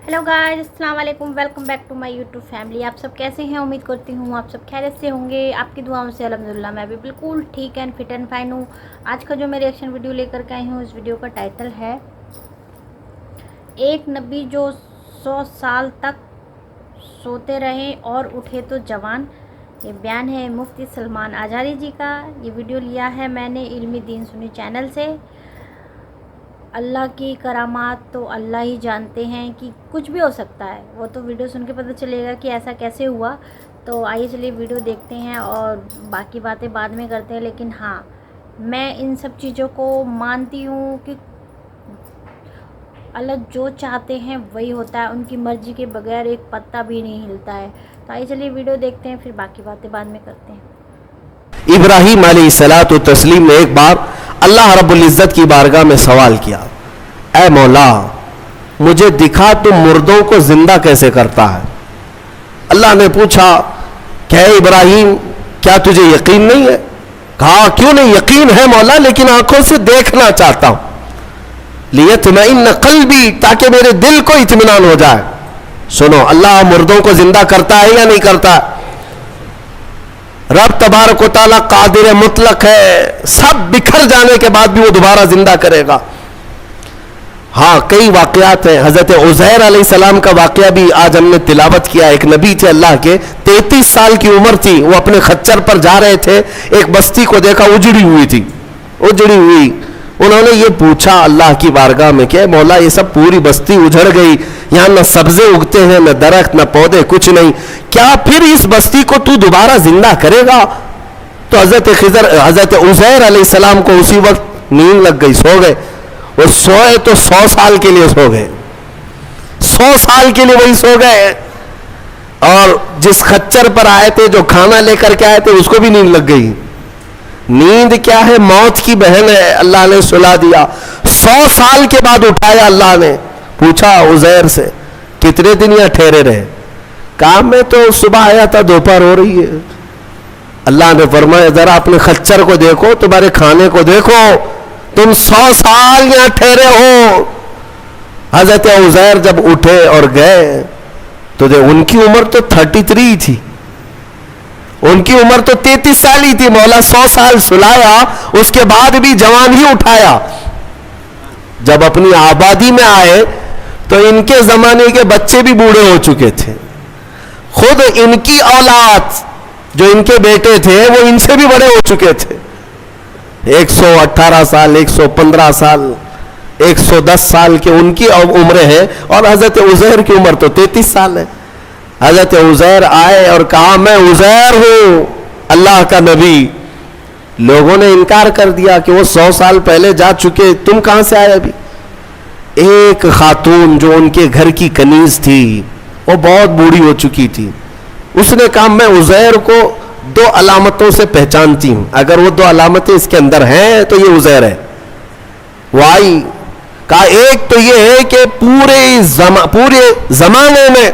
Hello guys, अस्सलाम वालेकुम। Welcome back to my YouTube family. आप सब कैसे हैं? उम्मीद करती हूँ आप सब खैरियत से होंगे। आपकी दुआओं से अल्हम्दुलिल्लाह मैं भी बिल्कुल ठीक एंड फिट एंड फाइन हूँ। आज का जो मैं रिएक्शन वीडियो लेकर के आई हूँ, इस वीडियो का टाइटल है एक नबी जो 100 साल तक सोते रहे और उठे तो जवान। ये बयान है मुफ्ती सलमान आज़ारी जी का। ये वीडियो लिया है मैंने इल्मी दीन सुनी चैनल से। अल्लाह की करामात तो अल्लाह ही जानते हैं कि कुछ भी हो सकता है, वो तो वीडियो सुन के पता चलेगा कि ऐसा कैसे हुआ। तो आइए चलिए वीडियो देखते हैं और बाकी बातें बाद में करते हैं। लेकिन हाँ, मैं इन सब चीज़ों को मानती हूँ कि अल्लाह जो चाहते हैं वही होता है, उनकी मर्ज़ी के बगैर एक पत्ता भी नहीं हिलता है। तो आइए चलिए वीडियो देखते हैं, फिर बाकी बातें बाद में करते हैं। इब्राहीम अलैहिस्सलातु तस्लीम ने एक बार अल्लाह रब्बुल इज़्ज़त की बारगाह में सवाल किया, ऐ मौला मुझे दिखा तुम मुर्दों को जिंदा कैसे करता है। अल्लाह ने पूछा, क्या इब्राहीम क्या तुझे यकीन नहीं है? कहा, क्यों नहीं, यकीन है मौला, लेकिन आंखों से देखना चाहता हूं। लियत्मइन्न क़ल्बी, ताकि मेरे दिल को इत्मीनान हो जाए। सुनो, अल्लाह मुर्दों को जिंदा करता है या नहीं करता है? रब तबारक व तआला कादिर मुतलक है, सब बिखर जाने के बाद भी वो दोबारा जिंदा करेगा। हाँ, कई वाकयात हैं। हजरत उज़ैर अलैहिस्सलाम का वाकया भी आज हमने तिलावत किया। एक नबी थे अल्लाह के, 33 साल की उम्र थी, वो अपने खच्चर पर जा रहे थे, एक बस्ती को देखा उजड़ी हुई थी, उजड़ी हुई। उन्होंने ये पूछा अल्लाह की बारगाह में कि मौला ये सब पूरी बस्ती उजड़ गई, यहाँ न सब्जे उगते हैं, न दरख्त, न पौधे, कुछ नहीं, क्या फिर इस बस्ती को तू दोबारा जिंदा करेगा? तो हजरत उज़ैर अलैहिस्सलाम को उसी वक्त नींद लग गई, सो गए। वो सोए तो 100 साल के लिए सो गए, 100 साल के लिए वही सो गए। और जिस खच्चर पर आए थे, जो खाना लेकर के आए थे, उसको भी नींद लग गई। नींद क्या है, मौत की बहन है। अल्लाह ने सुला दिया। 100 साल के बाद उठाया अल्लाह ने। पूछा उज़ैर से, कितने दिन यहाँ ठहरे रहे? कहा, मैं तो सुबह आया था, दोपहर हो रही है। अल्लाह ने फरमाया, जरा अपने खच्चर को देखो, तुम्हारे खाने को देखो, तुम 100 साल यहाँ ठहरे हो। हजरत उज़ैर जब उठे और गए तो उनकी उम्र तो 33 थी, उनकी उम्र तो 33 साल ही थी। मौला 100 साल सुलाया, उसके बाद भी जवान ही उठाया। जब अपनी आबादी में आए तो इनके जमाने के बच्चे भी बूढ़े हो चुके थे। खुद इनकी औलाद, जो इनके बेटे थे, वो इनसे भी बड़े हो चुके थे। 118 साल, 115 साल, 110 साल की उनकी उम्र है, और हजरत उज़ैर की उम्र तो 33 साल है। हजरत उज़ैर आए और कहा, मैं उज़ैर हूं, अल्लाह का नबी। लोगों ने इनकार कर दिया कि वो 100 साल पहले जा चुके, तुम कहां से आए अभी? एक खातून जो उनके घर की कनीज थी, वो बहुत बूढ़ी हो चुकी थी, उसने कहा, मैं उज़ैर को 2 अलामतों से पहचानती हूं, अगर वो 2 अलामतें इसके अंदर हैं तो ये उज़ैर है। वो आई, कहा, एक तो ये है कि पूरे जमाने में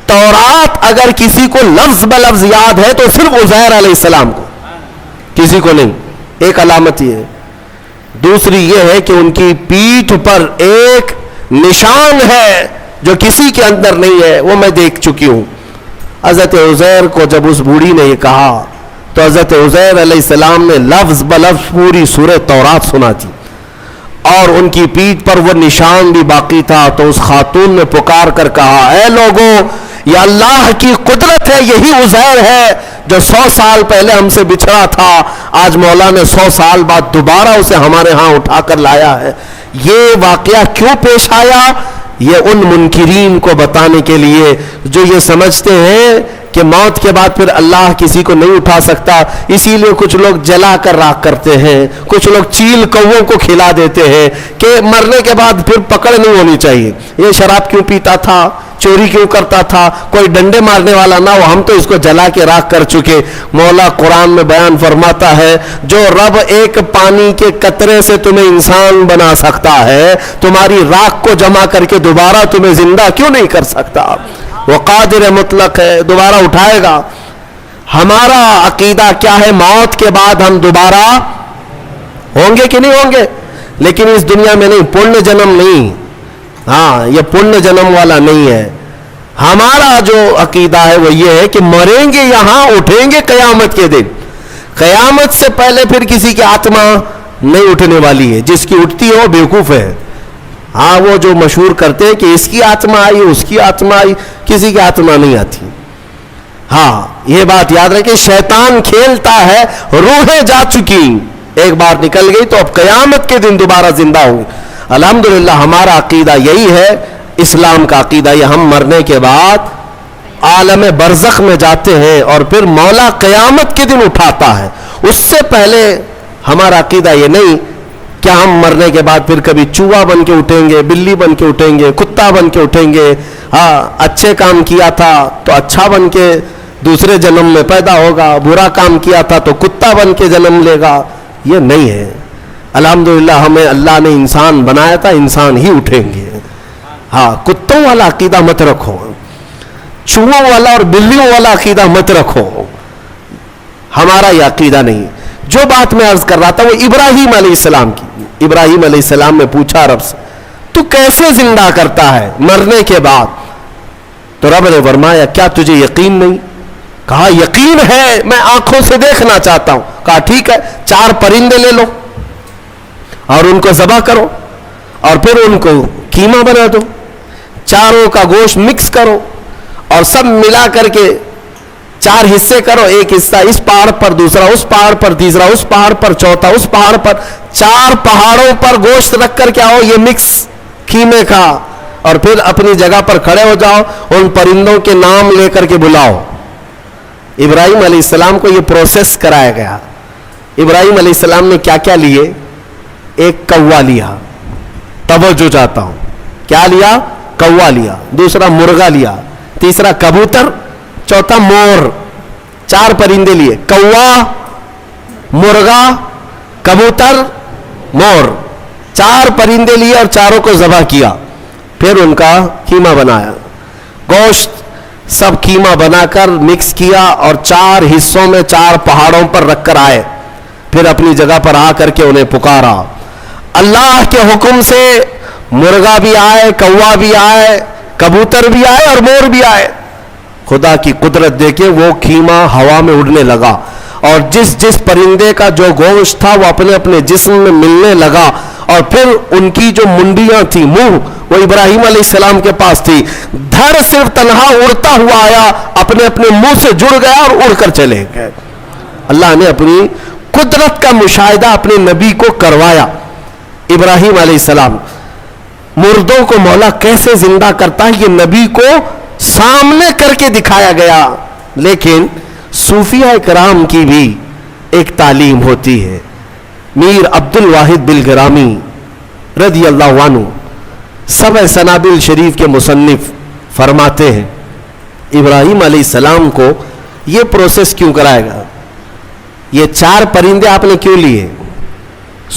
तौरात अगर किसी को लफ्ज ब लफ्ज याद है तो सिर्फ उज़ैर अलैहिस्सलाम को, किसी को नहीं। एक अलामत ये है। दूसरी ये है कि उनकी पीठ पर एक निशान है जो किसी के अंदर नहीं है, वो मैं देख चुकी हूं। हजरत उज़ैर को जब उस बूढ़ी ने ये कहा तो हजरत उज़ैर अलैहिस्सलाम ने लफ्ज ब लफ्ज पूरी सूरह तौरात सुना दी, और उनकी पीठ पर वो निशान भी बाकी था। तो उस खातून ने पुकार कर कहा, ऐ लोगों, ये अल्लाह की कुदरत है, यही उज़ैर है जो 100 साल पहले हमसे बिछड़ा था। आज मौला ने 100 साल बाद दोबारा उसे हमारे यहाँ उठाकर लाया है। ये वाकया क्यों पेश आया? ये उन मुनकिरीन को बताने के लिए जो ये समझते हैं कि मौत के बाद फिर अल्लाह किसी को नहीं उठा सकता। इसीलिए कुछ लोग जला कर राख करते हैं, कुछ लोग चील कौवों को खिला देते हैं कि मरने के बाद फिर पकड़ नहीं होनी चाहिए। ये शराब क्यों पीता था, चोरी क्यों करता था, कोई डंडे मारने वाला ना हो, हम तो इसको जला के राख कर चुके। मौला कुरान में बयान फरमाता है, जो रब एक पानी के कतरे से तुम्हें इंसान बना सकता है, तुम्हारी राख को जमा करके दोबारा तुम्हें जिंदा क्यों नहीं कर सकता? वो कादिर मुतलक है, दोबारा उठाएगा। हमारा अकीदा क्या है? मौत के बाद हम दोबारा होंगे कि नहीं होंगे? लेकिन इस दुनिया में नहीं, पुण्य जन्म नहीं, ہاں یہ پنیہ جنم والا نہیں ہے. ہمارا جو عقیدہ ہے وہ یہ ہے کہ مریں گے یہاں, اٹھیں گے قیامت کے دن. قیامت سے پہلے پھر کسی کی آتما نہیں اٹھنے والی ہے. جس کی اٹھتی ہے وہ بیوقوف ہے. ہاں وہ جو مشہور کرتے ہیں کہ اس کی آتما آئی, اس کی آتما آئی, کسی کی آتما نہیں آتی. ہاں یہ بات یاد رکھیں, شیطان کھیلتا ہے, روحیں جا چکی, ایک بار نکل گئی تو اب قیامت کے دن دوبارہ زندہ ہوگی. الحمدللہ ہمارا عقیدہ یہی ہے, اسلام کا عقیدہ یہ, ہم مرنے کے بعد عالم برزخ میں جاتے ہیں اور پھر مولا قیامت کے دن اٹھاتا ہے. اس سے پہلے ہمارا عقیدہ یہ نہیں کہ ہم مرنے کے بعد پھر کبھی چوہا بن کے اٹھیں گے, بلی بن کے اٹھیں گے, کتا بن کے اٹھیں گے. ہاں اچھے کام کیا تھا تو اچھا بن کے دوسرے جنم میں پیدا ہوگا, برا کام کیا تھا تو کتا بن کے جنم لے گا. یہ نہیں ہے. الحمدللہ ہمیں اللہ نے انسان بنایا تھا, انسان ہی اٹھیں گے. ہاں کتوں والا عقیدہ مت رکھو, چوہوں والا اور بلیوں والا عقیدہ مت رکھو. ہمارا یہ عقیدہ نہیں. جو بات میں عرض کر رہا تھا وہ ابراہیم علیہ السلام کی. ابراہیم علیہ السلام نے پوچھا رب سے, تو کیسے زندہ کرتا ہے مرنے کے بعد؟ تو رب نے فرمایا کیا تجھے یقین نہیں؟ کہا یقین ہے, میں آنکھوں سے دیکھنا چاہتا ہوں. کہا ٹھیک ہے, 4 پرندے لے لو اور ان کو ذبح کرو اور پھر ان کو قیمہ بنا دو, چاروں کا گوشت مکس کرو اور سب ملا کر کے 4 حصے کرو. ایک حصہ اس پہاڑ پر, دوسرا اس پہاڑ پر, تیسرا اس پہاڑ پر, چوتھا اس پہاڑ پر. 4 پہاڑوں پر گوشت رکھ کر کے آؤ یہ مکس قیمے کا, اور پھر اپنی جگہ پر کھڑے ہو جاؤ, ان پرندوں کے نام لے کر کے بلاؤ. ابراہیم علیہ السلام کو یہ پروسیس کرایا گیا. ابراہیم علیہ السلام نے کیا کیا لیے؟ ایک کوا لیا, توجہ چاہتا ہوں, کیا لیا؟ کوا لیا. دوسرا مرغا لیا, تیسرا کبوتر, چوتھا مور. 4 پرندے لیے, کوا, مرغا, کبوتر, مور. 4 پرندے لیے اور چاروں کو ذبح کیا. پھر ان کا قیمہ بنایا, گوشت سب قیمہ بنا کر مکس کیا اور 4 حصوں میں 4 پہاڑوں پر رکھ کر آئے. پھر اپنی جگہ پر آ کر کے انہیں پکارا. اللہ کے حکم سے مرغا بھی آئے, کوا بھی آئے, کبوتر بھی آئے اور مور بھی آئے. خدا کی قدرت دیکھیں, وہ قیمہ ہوا میں اڑنے لگا اور جس جس پرندے کا جو گوشت تھا وہ اپنے اپنے جسم میں ملنے لگا. اور پھر ان کی جو منڈیاں تھی, منہ, وہ ابراہیم علیہ السلام کے پاس تھی. دھڑ صرف تنہا اڑتا ہوا آیا, اپنے اپنے منہ سے جڑ گیا اور اڑ کر چلے گئے. اللہ نے اپنی قدرت کا مشاہدہ اپنے نبی کو کروایا. ابراہیم علیہ السلام, مردوں کو مولا کیسے زندہ کرتا ہے یہ نبی کو سامنے کر کے دکھایا گیا. لیکن صوفیہ کرام کی بھی ایک تعلیم ہوتی ہے. میر عبد الواحد بلگرامی رضی اللہ عنہ, سبع سنابل شریف کے مصنف, فرماتے ہیں ابراہیم علیہ السلام کو یہ پروسیس کیوں کرایا گیا؟ یہ 4 پرندے آپ نے کیوں لیے؟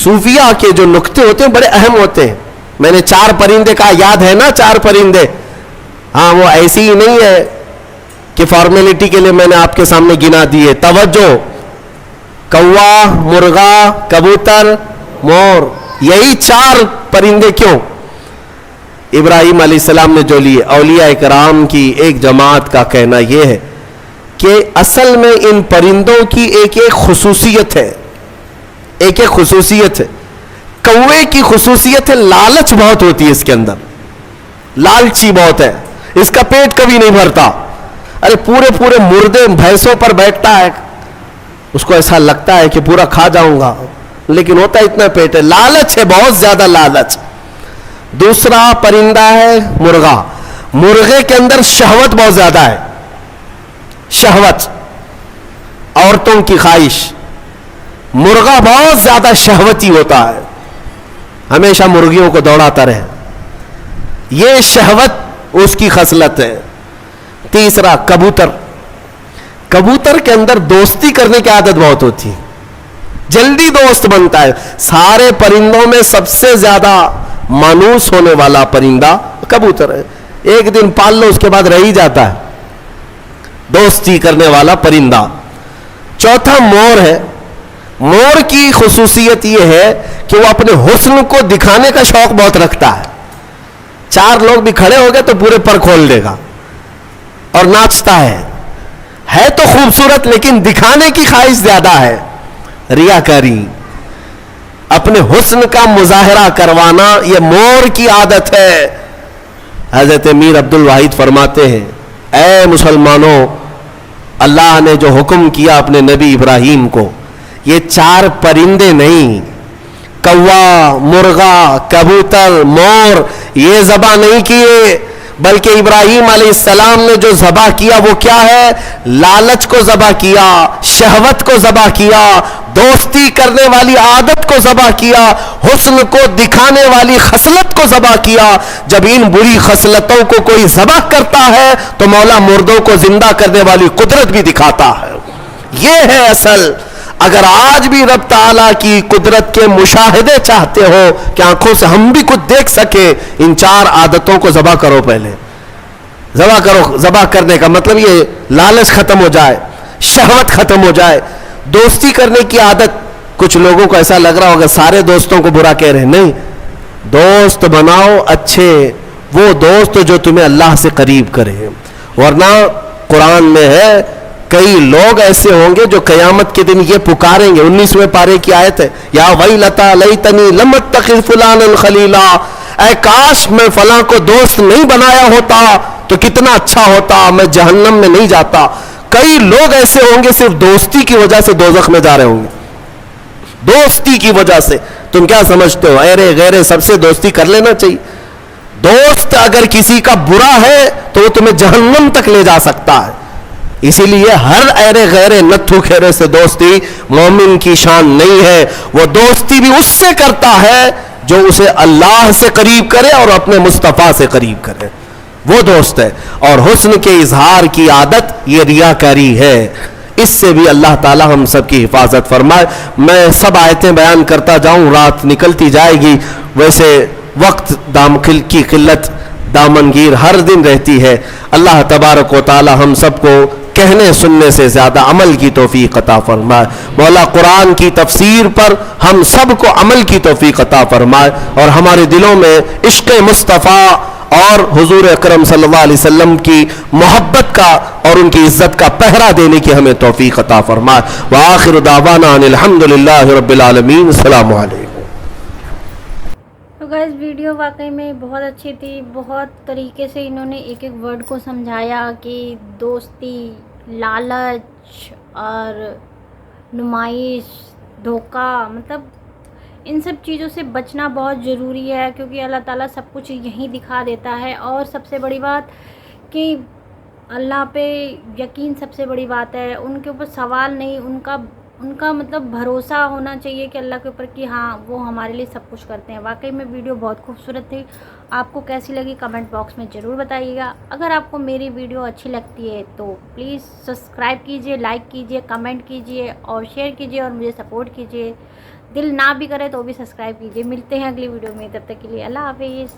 صوفیہ کے جو نقطے ہوتے ہیں بڑے اہم ہوتے ہیں. میں نے 4 پرندے کہا, یاد ہے نا 4 پرندے؟ ہاں وہ ایسی ہی نہیں ہے کہ فارمیلٹی کے لیے میں نے آپ کے سامنے گنا دیے. توجہ, کوا, مرغا, کبوتر, مور, یہی 4 پرندے کیوں؟ ابراہیم علیہ السلام نے جو لیے. اولیاء کرام کی ایک جماعت کا کہنا یہ ہے کہ اصل میں ان پرندوں کی ایک ایک خصوصیت ہے, ایک ایک خصوصیت ہے. کوے کی خصوصیت ہے لالچ بہت ہوتی ہے اس کے اندر, لالچی بہت ہے, اس کا پیٹ کبھی نہیں بھرتا. ارے پورے مردے بھینسوں پر بیٹھتا ہے, اس کو ایسا لگتا ہے کہ پورا کھا جاؤں گا, لیکن ہوتا اتنا پیٹ ہے. لالچ ہے, بہت زیادہ لالچ. دوسرا پرندہ ہے مرغا. مرغے کے اندر شہوت بہت زیادہ ہے, شہوت, عورتوں کی خواہش. مرغا بہت زیادہ شہوتی ہوتا ہے, ہمیشہ مرغیوں کو دوڑاتا رہے, یہ شہوت اس کی خصلت ہے. تیسرا کبوتر. کبوتر کے اندر دوستی کرنے کی عادت بہت ہوتی ہے, جلدی دوست بنتا ہے. سارے پرندوں میں سب سے زیادہ مانوس ہونے والا پرندہ کبوتر ہے. ایک دن پال لو اس کے بعد رہ ہی جاتا ہے, دوستی کرنے والا پرندہ. چوتھا مور ہے. مور کی خصوصیت یہ ہے کہ وہ اپنے حسن کو دکھانے کا شوق بہت رکھتا ہے. 4 लोग भी खड़े हो गए तो पूरे पर खोल देगा और नाचता है तो खूबसूरत, लेकिन दिखाने की ख्वाहिश ज्यादा है, रियाकारी, अपने हुस्न का मुजाहरा करवाना, यह मोर की आदत है। हजरत मीर अब्दुल वाहिद फरमाते हैं, ऐ मुसलमानों, अल्लाह ने जो हुक्म किया अपने नबी इब्राहिम को, ये 4 परिंदे नहीं, कौवा, मुर्गा, कबूतर, मोर, ये ज़बा नहीं किए, बल्कि इब्राहिम अलैहिस्सलाम ने जो ज़बा किया वो क्या है? लालच को ज़बा किया, शहवत को ज़बा किया, दोस्ती करने वाली आदत को ज़बा किया, हुस्न को दिखाने वाली खसलत को ज़बा किया। जब इन बुरी खसलतों को कोई ज़बा करता है तो मौला मुर्दों को जिंदा करने वाली कुदरत भी दिखाता है। ये है असल। अगर आज भी रब ताला की कुदरत के मुशाहिदे चाहते हो कि आंखों से हम भी कुछ देख सके, इन 4 आदतों को ज़बा करो। पहले ज़बा करो। ज़बा करने का मतलब ये लालच खत्म हो जाए, शहवत खत्म हो जाए, दोस्ती करने की आदत। कुछ लोगों को ऐसा लग रहा होगा सारे दोस्तों को बुरा कह रहे हैं, नहीं, दोस्त बनाओ अच्छे, वो दोस्त जो तुम्हें अल्लाह से करीब करे। वरना कुरान में है, कई लोग ऐसे होंगे जो कयामत के दिन ये पुकारेंगे, 19वें पारे की आयत है, या वैलता लैतनी लम अत्तखिज़ फुलानन खलीला, ऐ काश मैं फलां को दोस्त नहीं बनाया होता तो कितना अच्छा होता, मैं जहन्नम में नहीं जाता। कई लोग ऐसे होंगे सिर्फ दोस्ती की वजह से दोजख में जा रहे होंगे, दोस्ती की वजह से। तुम क्या समझते हो, अरे गैरे सबसे दोस्ती कर लेना चाहिए? दोस्त अगर किसी का बुरा है तो वो तुम्हें जहन्नम तक ले जा सकता है। इसीलिए हर अरे गैरे नत्थु खेरे से दोस्ती मोमिन की शान नहीं है। वो दोस्ती भी उससे करता है जो उसे अल्लाह से करीब करे और अपने मुस्तफ़ा से करीब करे, वो दोस्त है। और हुस्न के इजहार की आदत ये रियाकारी है, इससे भी अल्लाह ताला हम सब की हिफाजत फरमाए। मैं सब आयतें बयान करता जाऊं, रात निकलती जाएगी। वैसे वक्त की किल्लत दामनगीर हर दिन रहती है। अल्लाह तबारक व तआला हम सबको कहने सुनने से ज्यादा अमल की तौफीक अता फरमाए। मौला कुरान की तफसीर पर हम सबको अमल की तौफीक अता फरमाए और हमारे दिलों में इश्क़ मुस्तफ़ा और हुजूर अकरम सल्लल्लाहु अलैहि वसल्लम की मोहब्बत का और उनकी इज्जत का पहरा देने की हमें तौफीक अता फरमाए। व आखिर दावाना अनिल हम्दुलिल्लाहि रब्बिल आलमीन। अस्सलामु अलैकुम। तो गाइस वीडियो वाकई में बहुत अच्छी थी। बहुत तरीके से इन्होंने एक एक वर्ड को समझाया कि दोस्ती, लालच और नुमाइश, धोखा, मतलब इन सब चीज़ों से बचना बहुत ज़रूरी है, क्योंकि अल्लाह ताला सब कुछ यहीं दिखा देता है। और सबसे बड़ी बात कि अल्लाह पे यकीन सबसे बड़ी बात है, उनके ऊपर सवाल नहीं, उनका मतलब भरोसा होना चाहिए कि अल्लाह के ऊपर कि हाँ वो हमारे लिए सब कुछ करते हैं। वाकई में वीडियो बहुत खूबसूरत थी। आपको कैसी लगी कमेंट बॉक्स में ज़रूर बताइएगा। अगर आपको मेरी वीडियो अच्छी लगती है तो प्लीज़ सब्सक्राइब कीजिए, लाइक कीजिए, कमेंट कीजिए और शेयर कीजिए और मुझे सपोर्ट कीजिए। दिल ना भी करे तो भी सब्सक्राइब कीजिए। मिलते हैं अगली वीडियो में, तब तक के लिए अल्लाह हाफिज़।